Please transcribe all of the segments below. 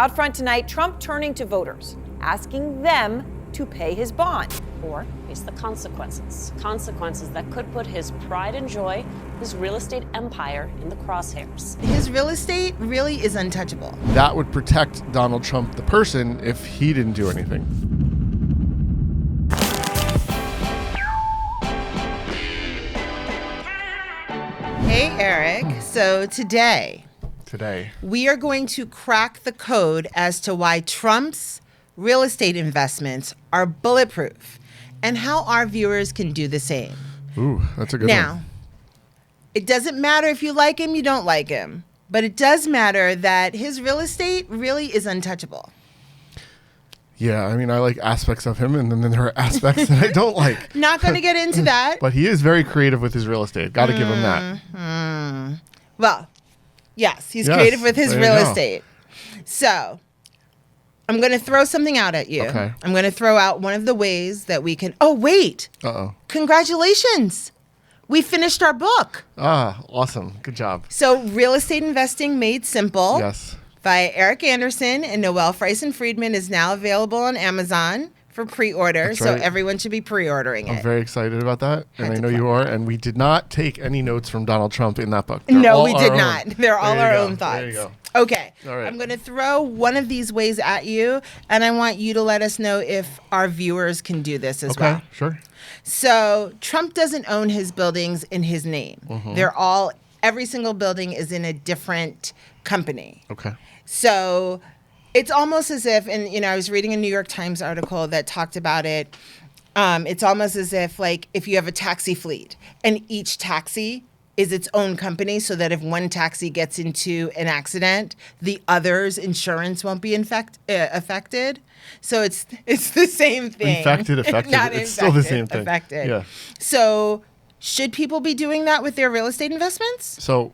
Out front tonight, Trump turning to voters, asking them to pay his bond. Or face the consequences. Consequences that could put his pride and joy, his real estate empire, in the crosshairs. His real estate really is untouchable. That would protect Donald Trump, the person, if he didn't do anything. Hey, Eric. So today, we are going to crack the code as to why Trump's real estate investments are bulletproof and how our viewers can do the same. Ooh, that's a good one. Now, it doesn't matter if you like him, you don't like him, but it does matter that his real estate really is untouchable. Yeah, I mean, I like aspects of him, and then there are aspects that I don't like. Not going to get into that. But he is very creative with his real estate. Got to give him that. Well, yes, he's creative with his real estate. So I'm going to throw something out at you. Okay. I'm going to throw out one of the ways that we can... Oh, wait. Uh-oh. Congratulations. We finished our book. Ah, awesome. Good job. So Real Estate Investing Made Simple. Yes. By Eric Anderson and Noel Friesen-Friedman is now available on Amazon for pre-order. That's so right. everyone should be pre-ordering it. I'm very excited about that, and I know you are. And we did not take any notes from Donald Trump in that book. No, we did not. They're all our own thoughts. There you go. Okay. All right. I'm going to throw one of these ways at you, and I want you to let us know if our viewers can do this as well. Okay, sure. So Trump doesn't own his buildings in his name. Every single building is in a different company. Okay. So it's almost as if, and I was reading a New York Times article that talked about it. It's almost as if, like, if you have a taxi fleet and each taxi is its own company, so that if one taxi gets into an accident, the other's insurance won't be affected. So it's the same thing. Affected. Not It's still the same thing. Affected. Yeah. So should people be doing that with their real estate investments? So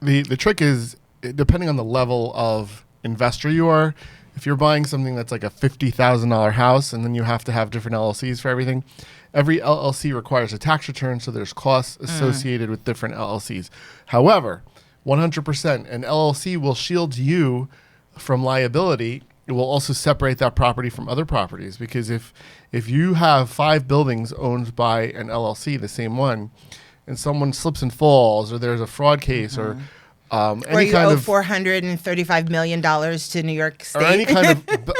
the trick is, depending on the level of investor you are, if you're buying something that's like a $50,000 house and then you have to have different LLCs for everything, every LLC requires a tax return, so there's costs associated with different LLCs. However, 100%, an LLC will shield you from liability. It will also separate that property from other properties, because if you have 5 buildings owned by an LLC, the same one, and someone slips and falls, or there's a fraud case, or you owe $435 million to New York State. Or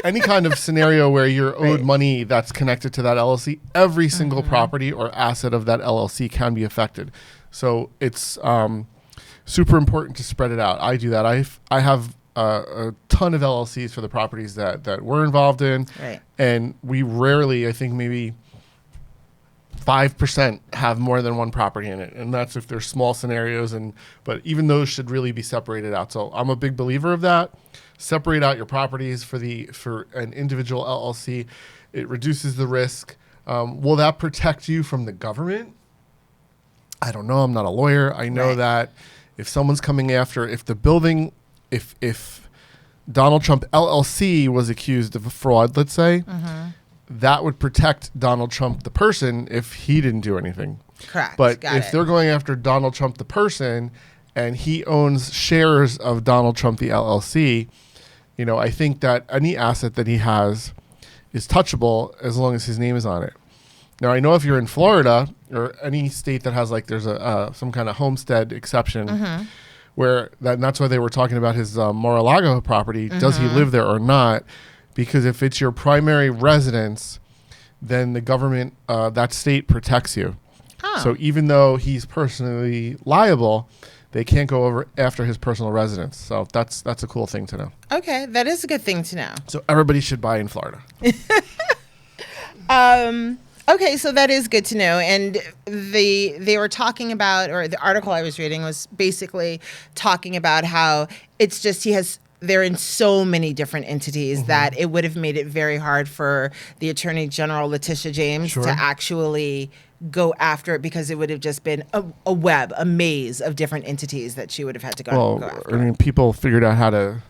any kind of scenario where you're owed money that's connected to that LLC, every single property or asset of that LLC can be affected. So it's super important to spread it out. I do that. I have a ton of LLCs for the properties that we're involved in. Right. And we rarely, I think maybe 5% have more than one property in it, and that's if they're small scenarios. But even those should really be separated out. So I'm a big believer of that. Separate out your properties for an individual LLC. It reduces the risk. Will that protect you from the government? I don't know. I'm not a lawyer. I know that if someone's coming after, if Donald Trump LLC was accused of a fraud, let's say. That would protect Donald Trump, the person, if he didn't do anything. Correct. But if they're going after Donald Trump, the person, and he owns shares of Donald Trump, the LLC, I think that any asset that he has is touchable as long as his name is on it. Now, I know if you're in Florida or any state that has there's some kind of homestead exception, where that's why they were talking about his Mar-a-Lago property. Does he live there or not? Because if it's your primary residence, then the government, that state protects you. Oh. So even though he's personally liable, they can't go over after his personal residence. So that's a cool thing to know. Okay, that is a good thing to know. So everybody should buy in Florida. Okay, so that is good to know. And they were talking about, or the article I was reading was basically talking about how it's just they're in so many different entities that it would have made it very hard for the Attorney General, Letitia James, to actually go after it, because it would have just been a maze of different entities that she would have had to go after. I mean, people figured out how to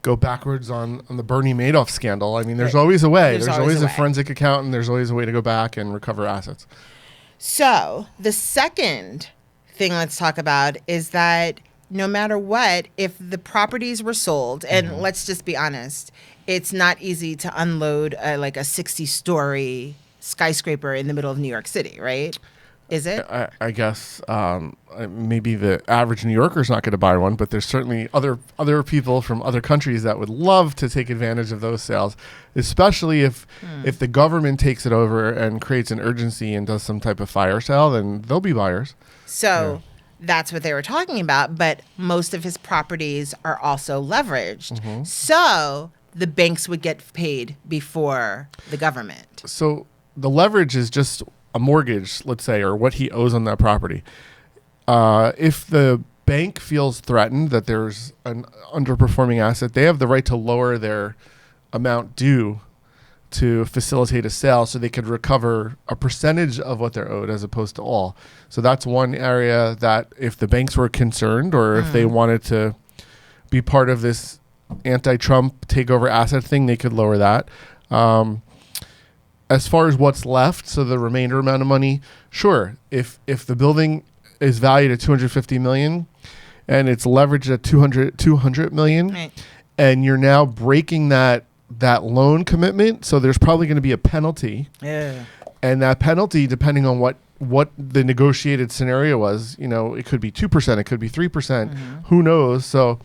go backwards on the Bernie Madoff scandal. I mean, there's always a way. There's always a forensic accountant. There's always a way to go back and recover assets. So the second thing let's talk about is that no matter what, if the properties were sold, and let's just be honest, it's not easy to unload like a 60-story skyscraper in the middle of New York City, right? Is it? I guess maybe the average New Yorker is not going to buy one, but there's certainly other people from other countries that would love to take advantage of those sales, especially if the government takes it over and creates an urgency and does some type of fire sale, then they'll be buyers. So that's what they were talking about, but most of his properties are also leveraged. So the banks would get paid before the government. So the leverage is just a mortgage, let's say, or what he owes on that property. If the bank feels threatened that there's an underperforming asset, they have the right to lower their amount due to facilitate a sale so they could recover a percentage of what they're owed as opposed to all. So that's one area that if the banks were concerned or if they wanted to be part of this anti-Trump takeover asset thing, they could lower that. As far as what's left, so the remainder amount of money, sure. If the building is valued at $250 million and it's leveraged at $200 million, Right. and you're now breaking that loan commitment, so there's probably going to be a penalty. Yeah. And that penalty, depending on what the negotiated scenario was, it could be 2%, it could be 3%, who knows? So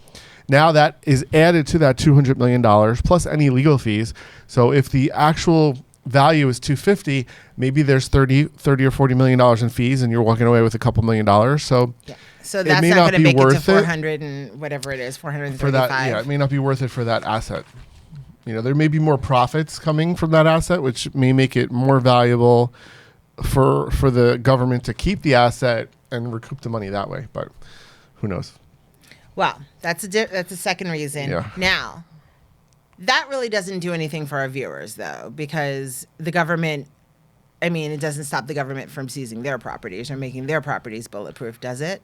now that is added to that $200 million plus any legal fees. So if the actual value is 250, maybe there's 30 or $40 million in fees and you're walking away with a couple $1 million. So So it that's may not not going to be make it to worth it 400 and whatever it is, 435. for that, it may not be worth it for that asset. There may be more profits coming from that asset, which may make it more valuable for the government to keep the asset and recoup the money that way. But who knows? Well, that's a second reason. Yeah. Now, that really doesn't do anything for our viewers, though, because the government, it doesn't stop the government from seizing their properties or making their properties bulletproof, does it?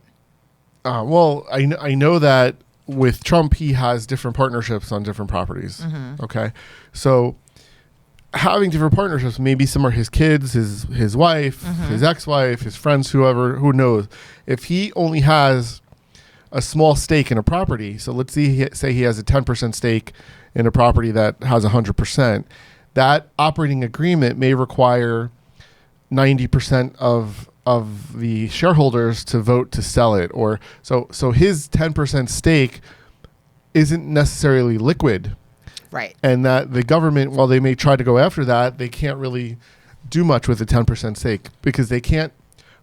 Well, I know that with Trump, he has different partnerships on different properties. Okay. So having different partnerships, maybe some are his kids, his wife, his ex-wife, his friends, who knows. If he only has a small stake in a property, so let's say he has a 10% stake in a property that has 100%, that operating agreement may require 90% of the shareholders to vote to sell it, or so his 10% stake isn't necessarily liquid. Right. And that the government, while they may try to go after that, they can't really do much with a 10% stake because they can't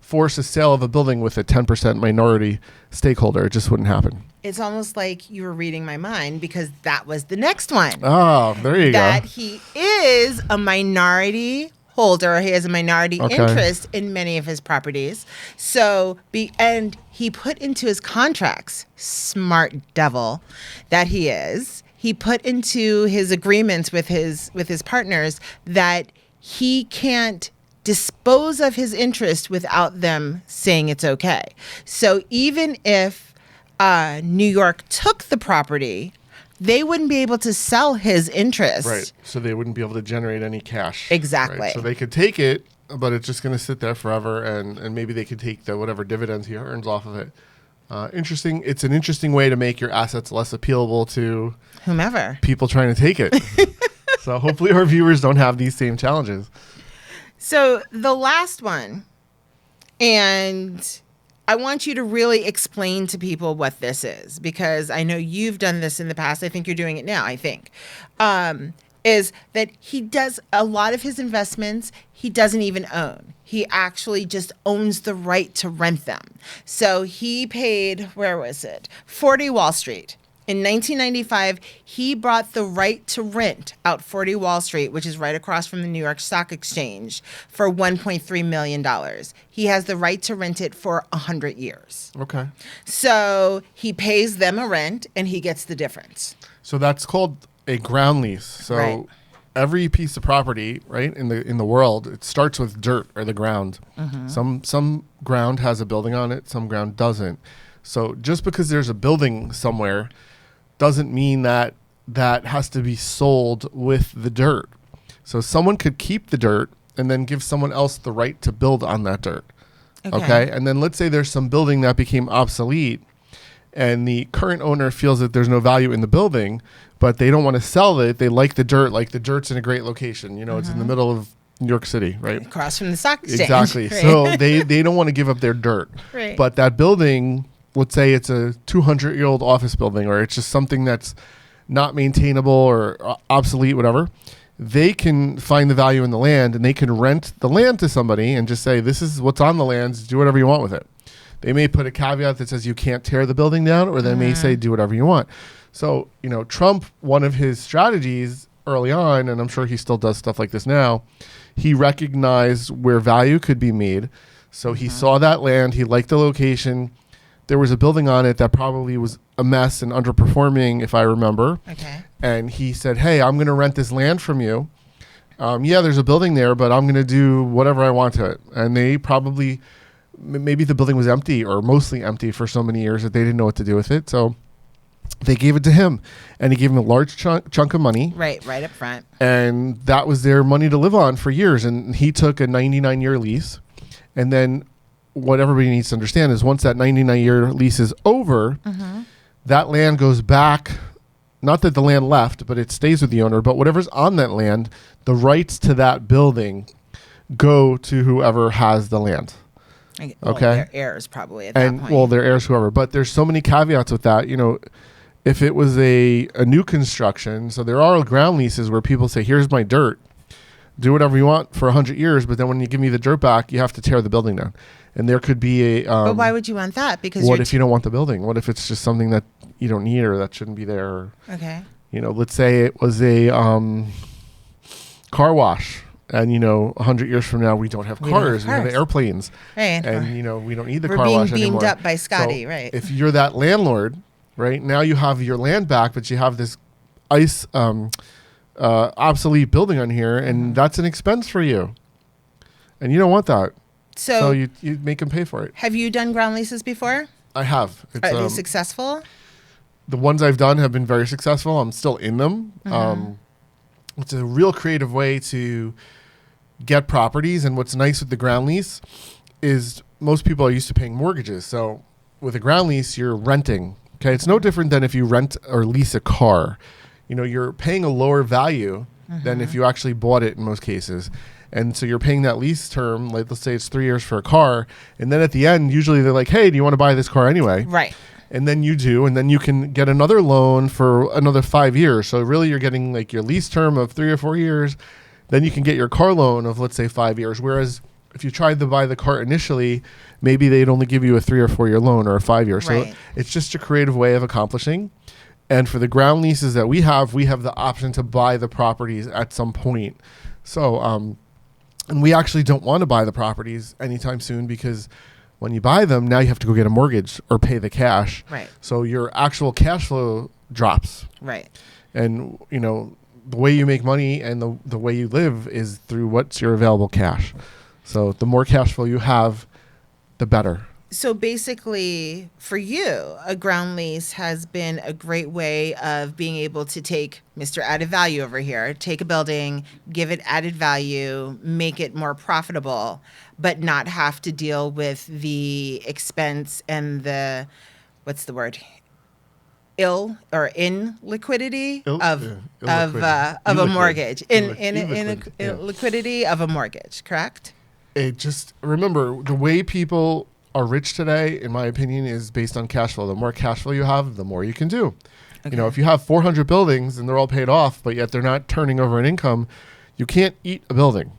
force a sale of a building with a 10% minority stakeholder. It just wouldn't happen. It's almost like you were reading my mind because that was the next one. Oh, there you That go. he is a minority holder. He has a minority interest in many of his properties. And he put into his contracts, smart devil that he is, he put into his agreements with his partners that he can't dispose of his interest without them saying it's okay. So even if New York took the property, they wouldn't be able to sell his interest. Right. So they wouldn't be able to generate any cash. Exactly. Right? So they could take it, but it's just going to sit there forever, and maybe they could take the whatever dividends he earns off of it. Interesting. It's an interesting way to make your assets less appealable to whomever. People trying to take it. So hopefully our viewers don't have these same challenges. So the last one, and I want you to really explain to people what this is, because I know you've done this in the past. I think you're doing it now, is that he does a lot of his investments he doesn't even own. He actually just owns the right to rent them. So he paid, 40 Wall Street. In 1995, he bought the right to rent out 40 Wall Street, which is right across from the New York Stock Exchange, for $1.3 million. He has the right to rent it for 100 years. Okay. So he pays them a rent, and he gets the difference. So that's called a ground lease. So Right. every piece of property, right, in the world, it starts with dirt or the ground. Some ground has a building on it, some ground doesn't. So just because there's a building somewhere doesn't mean that has to be sold with the dirt. So someone could keep the dirt and then give someone else the right to build on that dirt. Okay. And then let's say there's some building that became obsolete and the current owner feels that there's no value in the building, but they don't want to sell it. They like the dirt, like the dirt's in a great location. You know, it's in the middle of New York City, right? Across from the stock exchange. Exactly. Right. So they don't want to give up their dirt. Right. But that building, let's say it's a 200-year-old office building, or it's just something that's not maintainable or obsolete, whatever. They can find the value in the land, and they can rent the land to somebody and just say, this is what's on the land, do whatever you want with it. They may put a caveat that says you can't tear the building down, or they may say do whatever you want. So, you know, Trump, one of his strategies early on, and I'm sure he still does stuff like this now, he recognized where value could be made. So he saw that land, he liked the location. There was a building on it that probably was a mess and underperforming, if I remember. Okay. And he said, hey, I'm going to rent this land from you. Yeah, there's a building there, but I'm going to do whatever I want to it. And they probably, maybe the building was empty or mostly empty for so many years that they didn't know what to do with it. So they gave it to him, and he gave him a large chunk of money. Right up front. And that was their money to live on for years. And he took a 99-year lease. And then what everybody needs to understand is once that 99-year lease is over, that land goes back. Not that the land left, but it stays with the owner. But whatever's on that land, the rights to that building go to whoever has the land. Well, Okay. their heirs probably at that point. Well, their heirs, whoever. But there's so many caveats with that. You know, if it was a new construction, so there are ground leases where people say, here's my dirt. Do whatever you want for 100 years, but then when you give me the dirt back, you have to tear the building down. And there could be a... but why would you want that? Because what if you don't want the building? What if it's just something that you don't need or that shouldn't be there? Or, Okay. you know, let's say it was a car wash. And, you know, 100 years from now, we don't have cars. We have airplanes. Right. And, you know, we don't need the We're car wash being anymore. beamed up by Scotty, So right. if you're that landlord, right, now you have your land back, but you have this obsolete building on here, and that's an expense for you. And you don't want that. So you make them pay for it. Have you done ground leases before? I have. It's, Are they successful? the ones I've done have been very successful. I'm still in them. It's a real creative way to get properties. And what's nice with the ground lease is most people are used to paying mortgages. So with a ground lease, you're renting. Okay. It's no different than if you rent or lease a car. You know, you're paying a lower value than if you actually bought it in most cases. And so you're paying that lease term, like let's say it's 3 years for a car. And then at the end, usually they're like, hey, do you want to buy this car anyway? Right. And then you do, and then you can get another loan for another 5 years. So really you're getting like your lease term of 3 or 4 years. Then you can get your car loan of, let's say, 5 years. Whereas if you tried to buy the car initially, maybe they'd only give you a 3 or 4 year loan or a 5 year. Right. So it's just a creative way of accomplishing. And for the ground leases that we have the option to buy the properties at some point. So, and we actually don't want to buy the properties anytime soon because when you buy them, now you have to go get a mortgage or pay the cash. Right. So your actual cash flow drops. Right. And, you know, the way you make money and the way you live is through what's your available cash. So the more cash flow you have, the better. So basically, for you, a ground lease has been a great way of being able to take Mr. Added Value over here, take a building, give it added value, make it more profitable, but not have to deal with the expense and the, what's the word? In liquidity of a mortgage. Liquidity of a mortgage, correct? It just, remember, the way people are rich today, in my opinion, is based on cash flow. The more cash flow you have, the more you can do. Okay. You know, if you have 400 buildings and they're all paid off, but yet they're not turning over an income, you can't eat a building.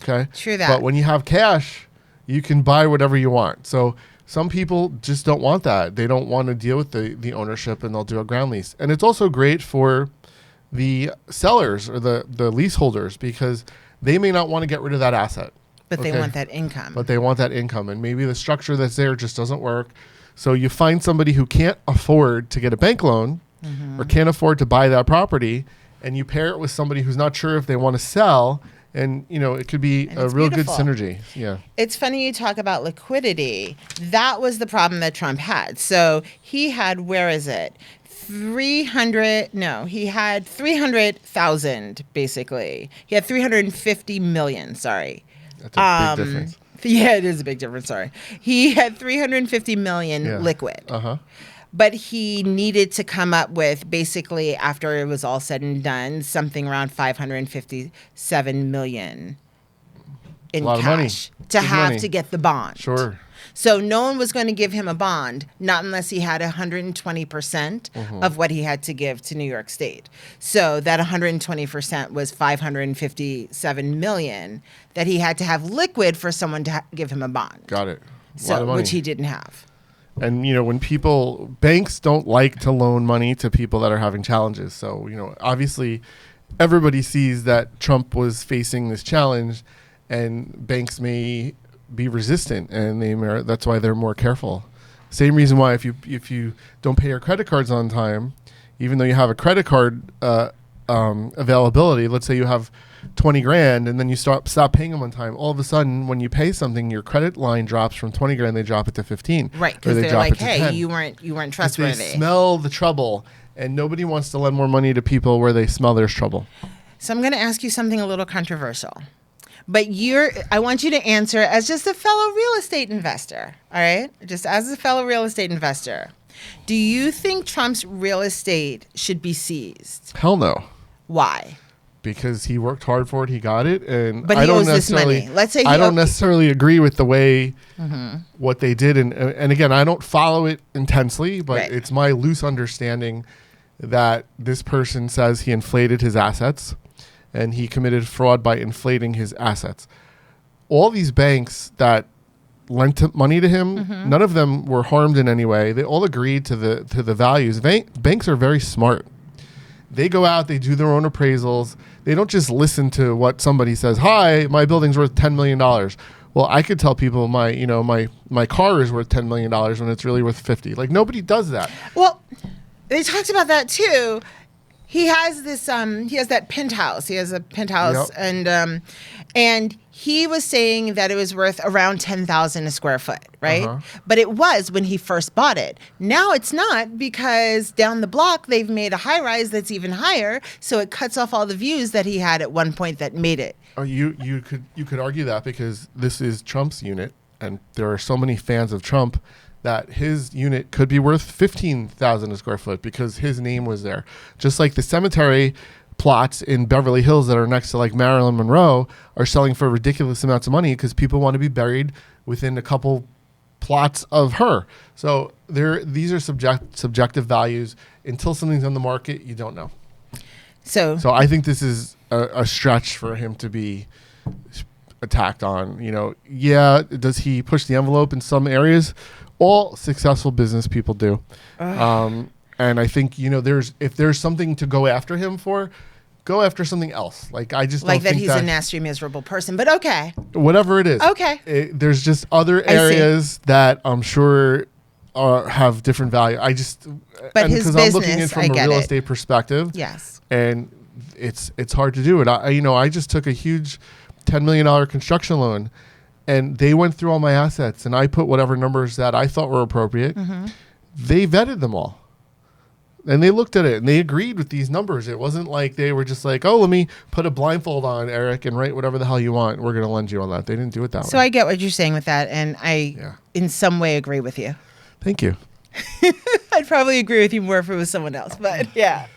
Okay? True that. But when you have cash, you can buy whatever you want. So some people just don't want that. They don't want to deal with the ownership, and they'll do a ground lease. And it's also great for the sellers or the leaseholders because they may not want to get rid of that asset. But they want that income. But they want that income. And maybe the structure that's there just doesn't work. So you find somebody who can't afford to get a bank loan or can't afford to buy that property, and you pair it with somebody who's not sure if they want to sell. And, you know, it could be a real good synergy. Yeah. It's funny you talk about liquidity. That was the problem that Trump had. So he had, where is it? He had 300,000, basically. He had 350 million, sorry. That's a big difference. Yeah, it is a big difference, sorry. He had 350 million liquid. but he needed to come up with, basically, after it was all said and done, something around $557 million in A lot of money. cash to Big have money. to get the bond. Sure. So no one was going to give him a bond, not unless he had 120% of what he had to give to New York State. So that 120% was $557 million that he had to have liquid for someone to give him a bond. Got it. A lot So of money. which he didn't have. And, when banks don't like to loan money to people that are having challenges. So, obviously everybody sees that Trump was facing this challenge, and banks may be resistant, and that's why they're more careful. Same reason why if you don't pay your credit cards on time, even though you have a credit card availability, let's say you have 20 grand and then you stop paying them on time, all of a sudden when you pay something, your credit line drops from 20 grand, they drop it to 15. Right, or because they they're drop like, it to hey, 10. you weren't 'Cause trustworthy. they smell the trouble, and nobody wants to lend more money to people where they smell there's trouble. So I'm going to ask you something a little controversial. But I want you to answer as just a fellow real estate investor, all right? Just as a fellow real estate investor. Do you think Trump's real estate should be seized? Hell no. Why? Because he worked hard for it, he got it, and But I he don't owes this necessarily. money. Let's say I don't okay. necessarily agree with the way what they did, and again, I don't follow it intensely, but Right. it's my loose understanding that this person says he inflated his assets, and he committed fraud by inflating his assets. All these banks that lent money to him, none of them were harmed in any way. They all agreed to the values. Banks are very smart. They go out, they do their own appraisals. They don't just listen to what somebody says. Hi, my building's worth $10 million. Well, I could tell people my car is worth $10 million when it's really worth 50. Like, nobody does that. Well, they talked about that too. He has this. He has that penthouse. He has a penthouse, Yep. And he was saying that it was worth around 10,000 a square foot, right? Uh-huh. But it was when he first bought it. Now it's not, because down the block they've made a high rise that's even higher, so it cuts off all the views that he had at one point that made it. Oh, you could argue that because this is Trump's unit, and there are so many fans of Trump that his unit could be worth 15,000 a square foot because his name was there. Just like the cemetery plots in Beverly Hills that are next to like Marilyn Monroe are selling for ridiculous amounts of money because people want to be buried within a couple plots of her. So these are subjective values. Until something's on the market, you don't know. So I think this is a stretch for him to be attacked on. Yeah, does he push the envelope in some areas? All successful business people do. And I think, if there's something to go after him for, go after something else. Like, I just like don't that think he's a nasty, miserable person. But okay. whatever it is. Okay. There's just other I see. areas that I'm sure have different value. But and his because I'm looking in business, from I a get real it. estate perspective. Yes. And it's hard to do it. I just took a huge $10 million construction loan, and they went through all my assets, and I put whatever numbers that I thought were appropriate. They vetted them all, and they looked at it, and they agreed with these numbers. It wasn't like they were just like, oh, let me put a blindfold on, Eric, and write whatever the hell you want. We're going to lend you on that. They didn't do it that So way. I get what you're saying with that, and I, in some way, agree with you. Thank you. I'd probably agree with you more if it was someone else, but yeah.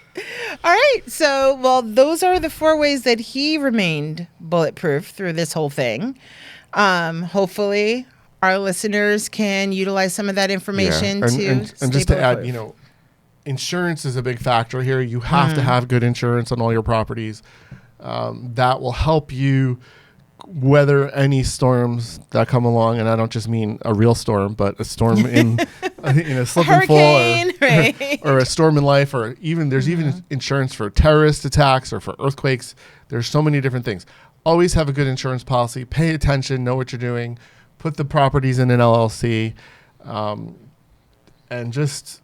All right. So, those are the 4 ways that he remained bulletproof through this whole thing. Hopefully, our listeners can utilize some of that information and stay just to add, bulletproof. insurance is a big factor here. You have to have good insurance on all your properties. That will help you weather any storms that come along, and I don't just mean a real storm, but a storm in a slip and fall, Hurricane, right. or a storm in life, or even there's even insurance for terrorist attacks or for earthquakes. There's so many different things. Always have a good insurance policy. Pay attention. Know what you're doing. Put the properties in an LLC, and just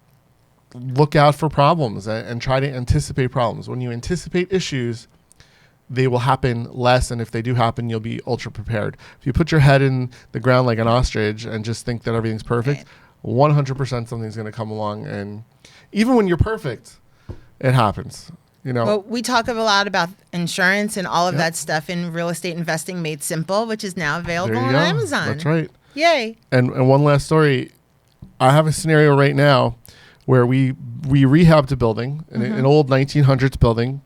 look out for problems and try to anticipate problems. When you anticipate issues, they will happen less, and if they do happen, you'll be ultra prepared. If you put your head in the ground like an ostrich and just think that everything's perfect, 100% something's going to come along, and even when you're perfect, it happens. Well, we talk a lot about insurance and all of that stuff in Real Estate Investing Made Simple, which is now available There you on go. Amazon. That's right. Yay. And one last story. I have a scenario right now where we rehabbed a building, an old 1900s building,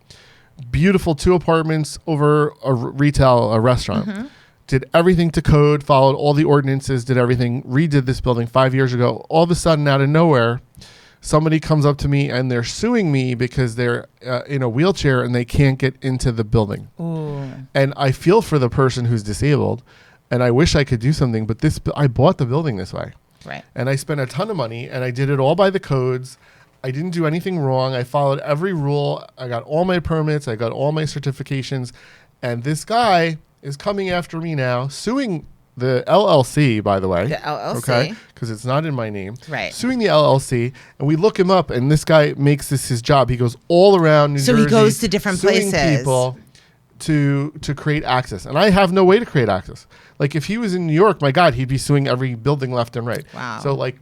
beautiful 2 apartments over a restaurant. Did everything to code, followed all the ordinances, did everything, redid this building 5 years ago. All of a sudden, out of nowhere, somebody comes up to me and they're suing me because they're in a wheelchair and they can't get into the building. Ooh. And I feel for the person who's disabled, and I wish I could do something, but I bought the building this way. Right. And I spent a ton of money, and I did it all by the codes. I didn't do anything wrong. I followed every rule. I got all my permits. I got all my certifications. And this guy is coming after me now, suing the LLC, by the way. The LLC. Okay? Because it's not in my name. Right. Suing the LLC. And we look him up, and this guy makes this his job. He goes all around New Jersey. So he goes to different suing places. people to create access. And I have no way to create access. Like, if he was in New York, my God, he'd be suing every building left and right. Wow. So, like,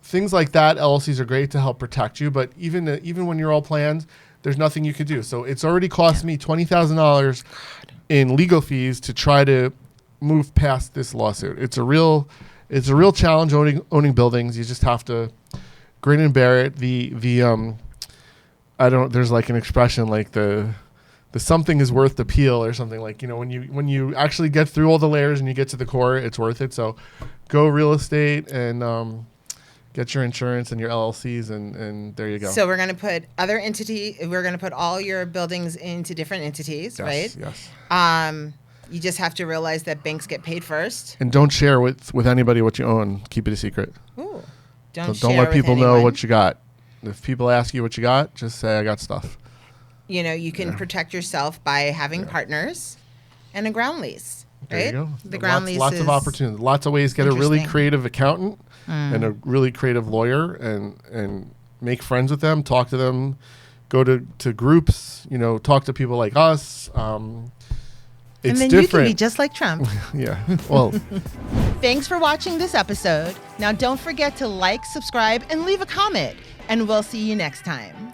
things like that, LLCs are great to help protect you. But even when you're all planned, there's nothing you could do. So it's already cost me $20,000 in legal fees to try to move past this lawsuit. It's a real challenge owning buildings. You just have to grin and bear it. There's like an expression like the something is worth the peel or something, like, when you actually get through all the layers and you get to the core, it's worth it. So go real estate and get your insurance and your LLCs, and there you go. So we're going to put we're going to put all your buildings into different entities, Yes, right? Yes. You just have to realize that banks get paid first. And don't share with anybody what you own. Keep it a secret. Ooh. Don't share let with people know anyone. what you got. If people ask you what you got, just say, I got stuff. You can protect yourself by having partners and a ground lease, right? There you go. The ground lease Lots is of opportunities. Lots of ways. Get a really interesting. creative accountant and a really creative lawyer, and make friends with them. Talk to them. Go to groups. Talk to people like us. It's and then different. you can be just like Trump. Yeah. Well. Thanks for watching this episode. Now don't forget to like, subscribe, and leave a comment. And we'll see you next time.